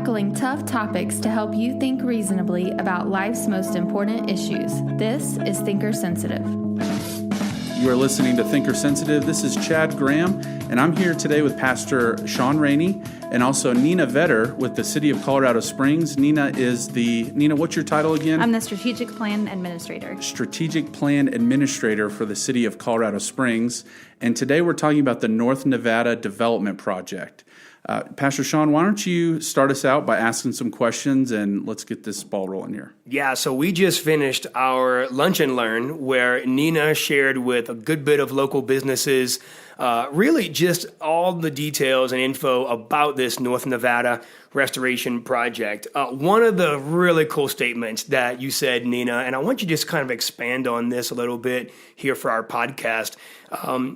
tackling tough topics to help you think reasonably about life's most important issues. This is Thinker Sensitive. You are listening to Thinker Sensitive. This is Chad Graham, and I'm here today with Pastor Shawn Reine and also Nina Vetter with the City of Colorado Springs. Nina, what's your title again? I'm the Strategic Plan Administrator. Strategic Plan Administrator for the City of Colorado Springs. And today we're talking about the North Nevada Development Project. Pastor Shawn, why don't you start us out by asking some questions, and let's get this ball rolling here. Yeah, so we just finished our Lunch and Learn where Nina shared with a good bit of local businesses really just all the details and info about this North Nevada restoration project. One of the really cool statements that you said, Nina, and I want you to just kind of expand on this a little bit here for our podcast.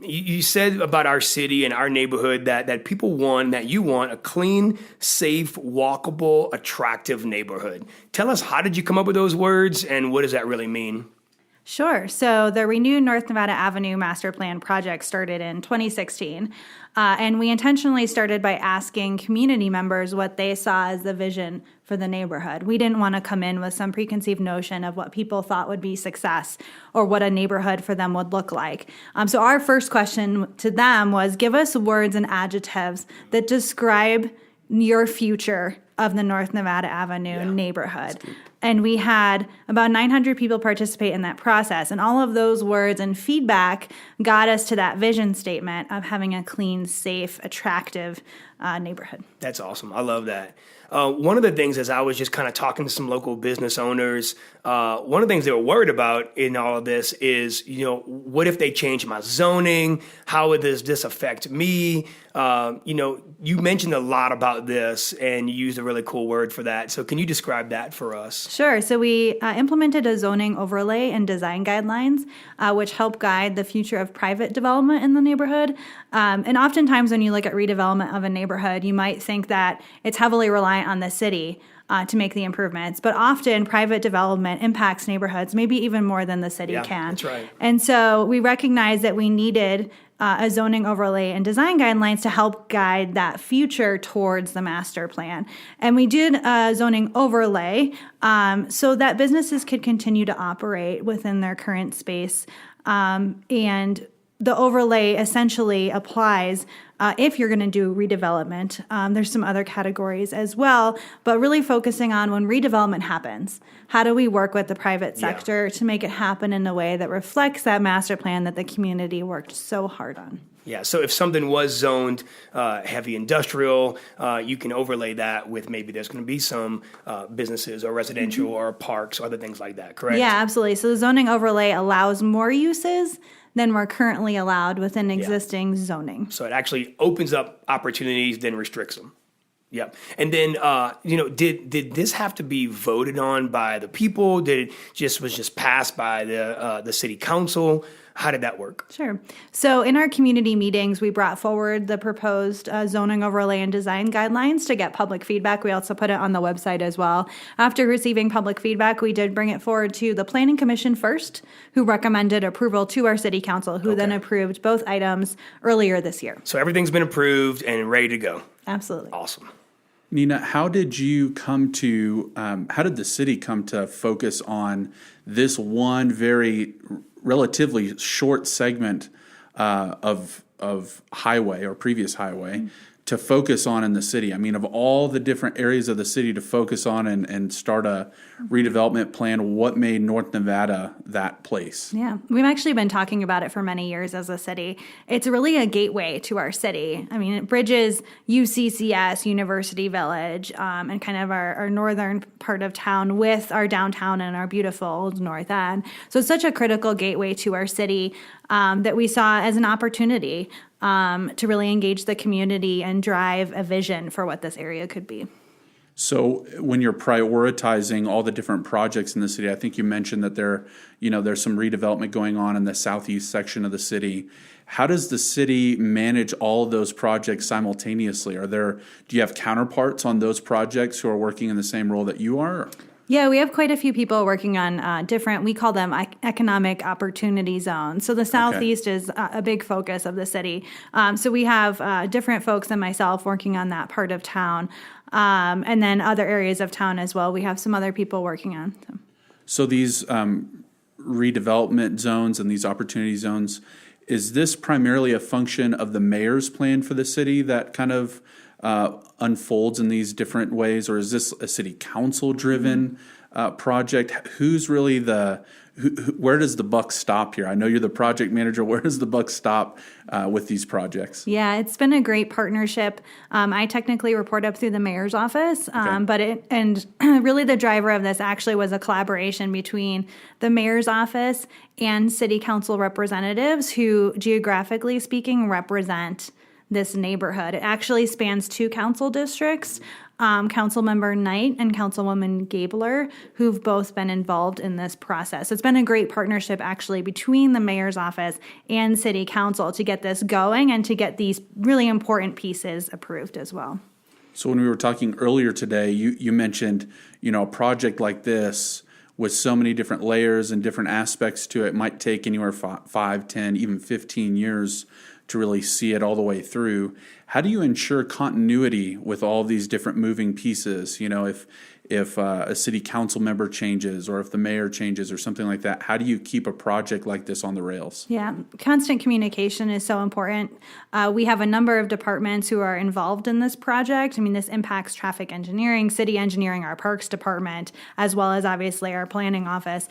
You said about our city and our neighborhood that people want, that you want a clean, safe, walkable, attractive neighborhood. Tell us, how did you come up with those words, and what does that really mean? Sure. So the renewed North Nevada Avenue Master Plan project started in 2016. And we intentionally started by asking community members what they saw as the vision for the neighborhood. We didn't want to come in with some preconceived notion of what people thought would be success or what a neighborhood for them would look like. So our first question to them was, give us words and adjectives that describe your future of the North Nevada Avenue neighborhood. And we had about 900 people participate in that process. And all of those words and feedback got us to that vision statement of having a clean, safe, attractive neighborhood. That's awesome. I love that. One of the things, as I was just kind of talking to some local business owners, one of the things they were worried about in all of this is, what if they change my zoning? How would this affect me? You mentioned a lot about this, and you used a really cool word for that. So can you describe that for us? Sure. So we implemented a zoning overlay and design guidelines, which help guide the future of private development in the neighborhood. And oftentimes when you look at redevelopment of a neighborhood, you might think that it's heavily reliant on the city to make the improvements. But often private development impacts neighborhoods, maybe even more than the city can. That's right. And so we recognized that we needed a zoning overlay and design guidelines to help guide that future towards the master plan. And we did a zoning overlay so that businesses could continue to operate within their current space. And the overlay essentially applies if you're going to do redevelopment. There's some other categories as well, but really focusing on when redevelopment happens, how do we work with the private sector to make it happen in a way that reflects that master plan that the community worked so hard on? Yeah, so if something was zoned heavy industrial, you can overlay that with maybe there's going to be some businesses or residential or parks or other things like that, correct? Yeah, absolutely. So the zoning overlay allows more uses than we're currently allowed within existing zoning. So it actually opens up opportunities, then restricts them. Yeah. And then, did this have to be voted on by the people? Did it was just passed by the city council? How did that work? Sure. So in our community meetings, we brought forward the proposed zoning overlay and design guidelines to get public feedback. We also put it on the website as well. After receiving public feedback, we did bring it forward to the Planning Commission first, who recommended approval to our city council, who then approved both items earlier this year. So everything's been approved and ready to go. Absolutely. Awesome. Nina, how did the city come to focus on this one very relatively short segment of highway or previous highway to focus on in the city? I mean, of all the different areas of the city to focus on and start a redevelopment plan, what made North Nevada that place? Yeah, we've actually been talking about it for many years as a city. It's really a gateway to our city. I mean, it bridges UCCS, University Village, and kind of our northern part of town with our downtown and our beautiful old North End. So it's such a critical gateway to our city that we saw as an opportunity to really engage the community and drive a vision for what this area could be. So when you're prioritizing all the different projects in the city, I think you mentioned that there's some redevelopment going on in the southeast section of the city. How does the city manage all of those projects simultaneously? Do you have counterparts on those projects who are working in the same role that you are? Yeah, we have quite a few people working on different, we call them economic opportunity zones. So the Southeast is a big focus of the city. So we have different folks than myself working on that part of town. And then other areas of town as well. We have some other people working on. So these redevelopment zones and these opportunity zones, is this primarily a function of the mayor's plan for the city that kind of unfolds in these different ways, or is this a city council driven project? Who's really where does the buck stop here? I know you're the project manager. Where does the buck stop with these projects? Yeah, it's been a great partnership. I technically report up through the mayor's office, but really the driver of this actually was a collaboration between the mayor's office and city council representatives who, geographically speaking, represent this neighborhood. It actually spans 2 council districts, Councilmember Knight and Councilwoman Gabler, who've both been involved in this process. It's been a great partnership actually between the mayor's office and city council to get this going and to get these really important pieces approved as well. So when we were talking earlier today, you mentioned, a project like this with so many different layers and different aspects to it might take anywhere 5, 10, even 15 years to really see it all the way through. How do you ensure continuity with all these different moving pieces? If a city council member changes or if the mayor changes or something like that, how do you keep a project like this on the rails? Yeah, constant communication is so important. We have a number of departments who are involved in this project. I mean, this impacts traffic engineering, city engineering, our parks department, as well as obviously our planning office.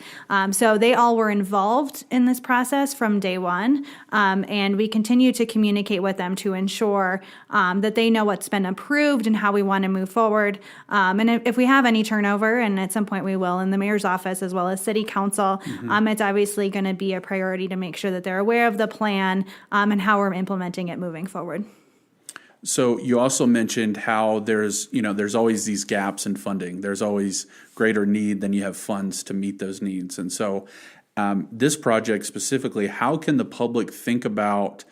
So they all were involved in this process from day one. And we continue to communicate with them to ensure that they know what's been approved and how we want to move forward. And if we have any turnover, and at some point we will in the mayor's office as well as city council, it's obviously going to be a priority to make sure that they're aware of the plan and how we're implementing it moving forward. So you also mentioned how there's always these gaps in funding. There's always greater need than you have funds to meet those needs. And so this project specifically, how can the public think about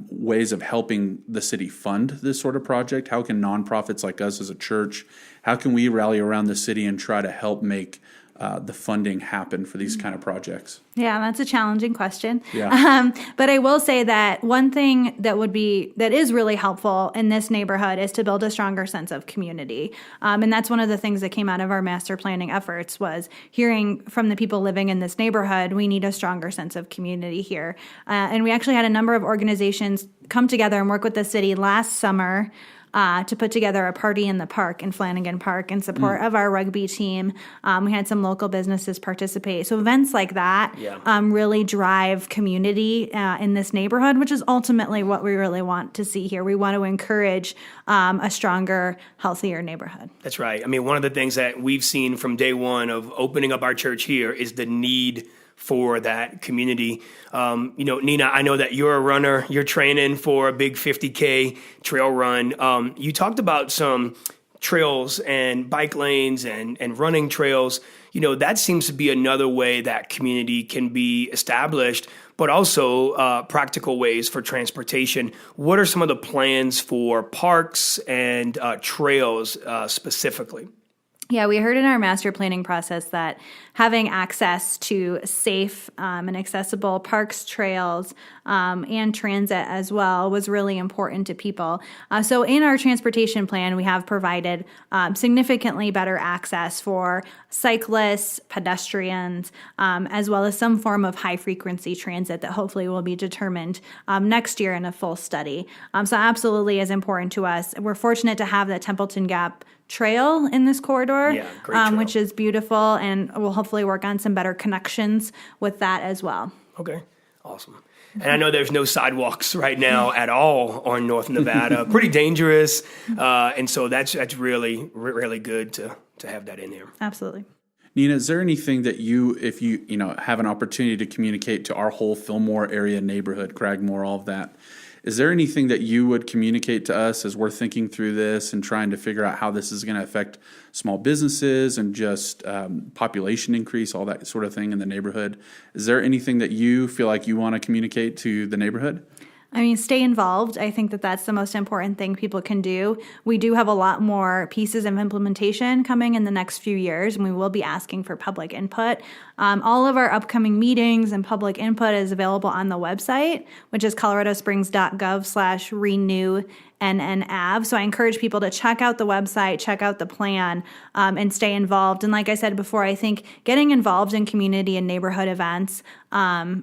ways of helping the city fund this sort of project? How can nonprofits like us as a church, how can we rally around the city and try to help make the funding happen for these kind of projects? Yeah, that's a challenging question. Yeah. But I will say that one thing that is really helpful in this neighborhood is to build a stronger sense of community. And that's one of the things that came out of our master planning efforts was hearing from the people living in this neighborhood, we need a stronger sense of community here. And we actually had a number of organizations come together and work with the city last summer to put together a party in the park in Flanagan Park in support of our rugby team. We had some local businesses participate. So events like that really drive community in this neighborhood, which is ultimately what we really want to see here. We want to encourage a stronger, healthier neighborhood. That's right. I mean, one of the things that we've seen from day one of opening up our church here is the need for that community. Nina, I know that you're a runner. You're training for a big 50K trail run. You talked about some trails and bike lanes and running trails. That seems to be another way that community can be established, but also practical ways for transportation. What are some of the plans for parks and trails specifically? Yeah, we heard in our master planning process that having access to safe and accessible parks, trails, and transit as well was really important to people. So in our transportation plan, we have provided significantly better access for cyclists, pedestrians, as well as some form of high-frequency transit that hopefully will be determined next year in a full study. So absolutely is important to us. We're fortunate to have the Templeton Gap Trail in this corridor, which is beautiful, and we'll hopefully work on some better connections with that as well. Okay, awesome. And I know there's no sidewalks right now at all on North Nevada. Pretty dangerous, and so that's really, really good to have that in here. Absolutely. Nina, is there anything that if you have an opportunity to communicate to our whole Fillmore area neighborhood, Cragmore, all of that, is there anything that you would communicate to us as we're thinking through this and trying to figure out how this is going to affect small businesses and just population increase, all that sort of thing in the neighborhood? Is there anything that you feel like you want to communicate to the neighborhood? I mean, stay involved. I think that that's the most important thing people can do. We do have a lot more pieces of implementation coming in the next few years, and we will be asking for public input. All of our upcoming meetings and public input is available on the website, which is coloradosprings.gov/renew-NNAV. So I encourage people to check out the website, check out the plan, and stay involved. And like I said before, I think getting involved in community and neighborhood events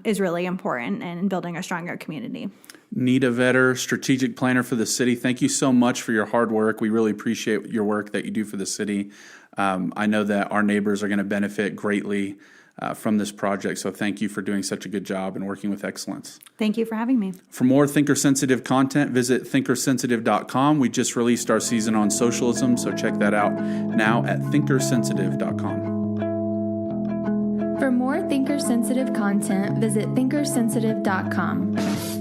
is really important in building a stronger community. Nita Vetter, strategic planner for the city. Thank you so much for your hard work. We really appreciate your work that you do for the city. I know that our neighbors are going to benefit greatly from this project. So thank you for doing such a good job and working with excellence. Thank you for having me. For more Thinker Sensitive content, visit thinkersensitive.com. We just released our season on socialism, so check that out now at thinkersensitive.com. For more Thinker Sensitive content, visit thinkersensitive.com.